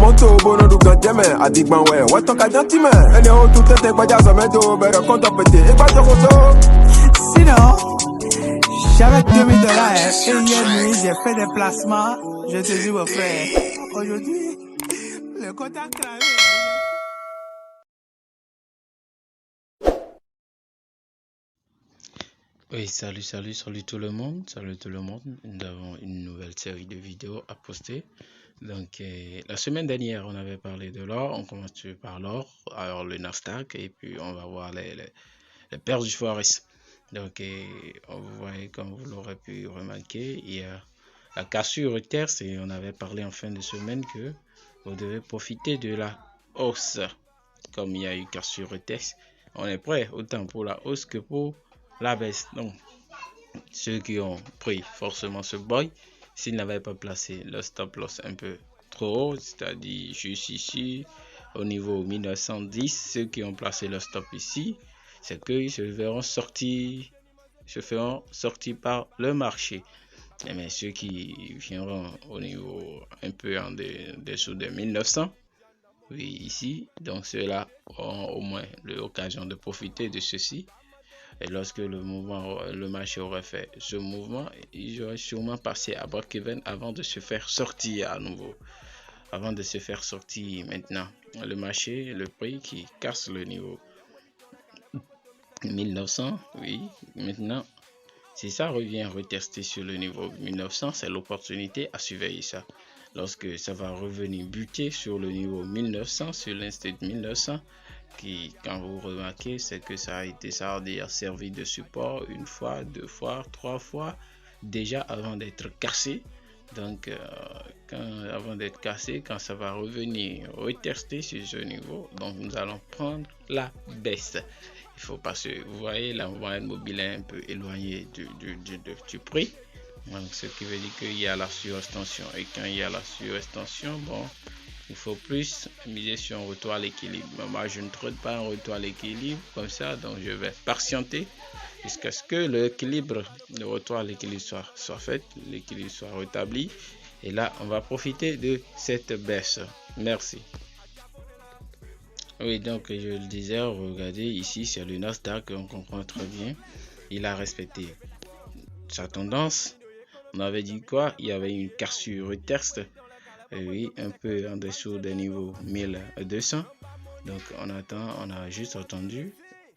monto bono du ganteme adigban we wato ka jantime ene o tout tete gbaja zamedo bere konto pété e gbaja koso. Sinon, j'avais 2000 dollars et hier nuit j'ai fait des placements. Je te dis mon frère, aujourd'hui le compte a cramé. Oui, salut tout le monde, nous avons une nouvelle série de vidéos à poster. Donc, la semaine dernière, on avait parlé de l'or, on commence par l'or, alors le Nasdaq, et puis on va voir les paires du Forex. Donc, on voit, comme vous l'aurez pu remarquer, il y a la cassure terre, et on avait parlé en fin de semaine que vous devez profiter de la hausse. Comme il y a eu cassure terre, on est prêt autant pour la hausse que pour la baisse. Donc, ceux qui ont pris forcément ce buy, s'ils n'avaient pas placé le stop loss un peu trop haut, c'est-à-dire juste ici, au niveau 1910, ceux qui ont placé le stop ici, c'est qu'ils se feront sortir par le marché. Mais ceux qui viendront au niveau un peu en dessous de 1900, oui, ici, donc ceux-là auront au moins l'occasion de profiter de ceci. Et lorsque le marché aurait fait ce mouvement, ils auraient sûrement passé à break-even avant de se faire sortir à nouveau. Avant de se faire sortir maintenant, le marché, le prix qui casse le niveau 1900, oui, maintenant, si ça revient retester sur le niveau 1900, c'est l'opportunité à surveiller ça. Lorsque ça va revenir buter sur le niveau 1900, sur l'instant 1900, qui, quand vous remarquez, c'est que ça a servi de support une fois, deux fois, trois fois, déjà avant d'être cassé. Donc, avant d'être cassé, quand ça va revenir retester sur ce niveau, donc nous allons prendre la baisse. Il faut passer, vous voyez, la moyenne mobile est un peu éloignée du prix. Donc, ce qui veut dire qu'il y a la surextension. Et quand il y a la surextension, bon, il faut plus miser sur un retour à l'équilibre. Moi, je ne traite pas un retour à l'équilibre comme ça, donc je vais patienter jusqu'à ce que le retour à l'équilibre soit fait, l'équilibre soit rétabli. Et là, on va profiter de cette baisse. Merci. Oui, donc je le disais, regardez ici, c'est le Nasdaq, on comprend très bien. Il a respecté sa tendance. On avait dit quoi? Il y avait une cassure test. Oui, un peu en dessous des niveaux 1200. Donc on a juste attendu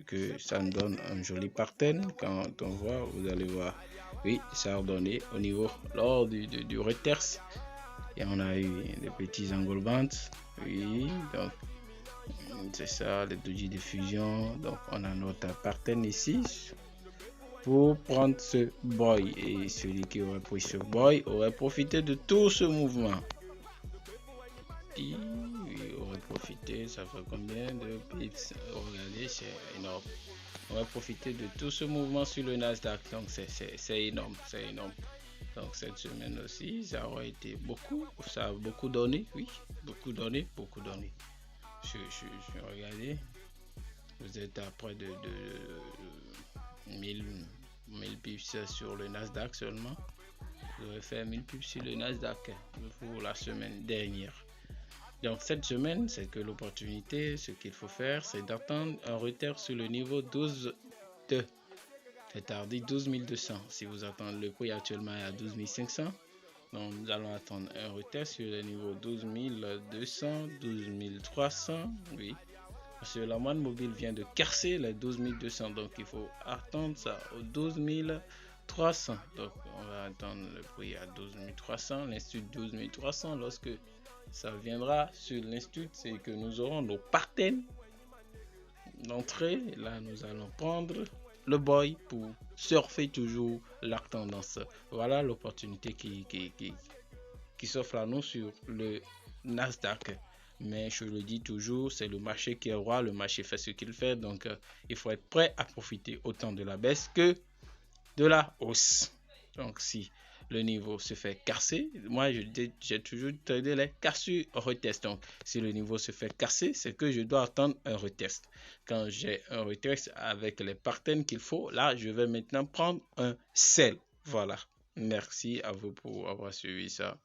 que ça nous donne un joli pattern. Quand on voit, vous allez voir, oui, ça a donné au niveau lors du retest. Et on a eu des petits englobantes. Oui, donc c'est ça, les doji de fusion. Donc on a notre pattern ici pour prendre ce buy. Et celui qui aurait pris ce buy aurait profité de tout ce mouvement. Il aurait profité, ça fait combien de pips? Regardez, c'est énorme. On va profiter de tout ce mouvement sur le Nasdaq, donc c'est énorme, Donc cette semaine aussi, ça aurait été beaucoup, ça a beaucoup donné, oui, beaucoup donné. Je regardez, vous êtes à près de 1000 pips sur le Nasdaq seulement. Vous avez fait 1000 pips sur le Nasdaq pour la semaine dernière. Donc cette semaine, c'est que l'opportunité, ce qu'il faut faire, c'est d'attendre un retard sur le niveau 12,2, c'est-à-dire 12 200. Si vous attendez, le prix actuellement est à 12 500, donc nous allons attendre un retard sur le niveau 12 200, 12 300, oui. Parce que la moyenne mobile vient de casser les 12 200, donc il faut attendre ça aux 12 300. Donc on va attendre le prix à 12 300, l'institut 12 300, lorsque ça viendra sur l'institut, c'est que nous aurons nos patterns d'entrée. Là, nous allons prendre le buy pour surfer toujours la tendance. Voilà l'opportunité qui s'offre à nous sur le Nasdaq. Mais je le dis toujours, c'est le marché qui est roi, le marché fait ce qu'il fait. Donc, il faut être prêt à profiter autant de la baisse que de la hausse. Donc, si le niveau se fait casser, moi j'ai toujours tradé les cassures retest. Donc si le niveau se fait casser, c'est que je dois attendre un retest. Quand j'ai un retest avec les patterns qu'il faut, là je vais maintenant prendre un sell. Voilà, merci à vous pour avoir suivi ça.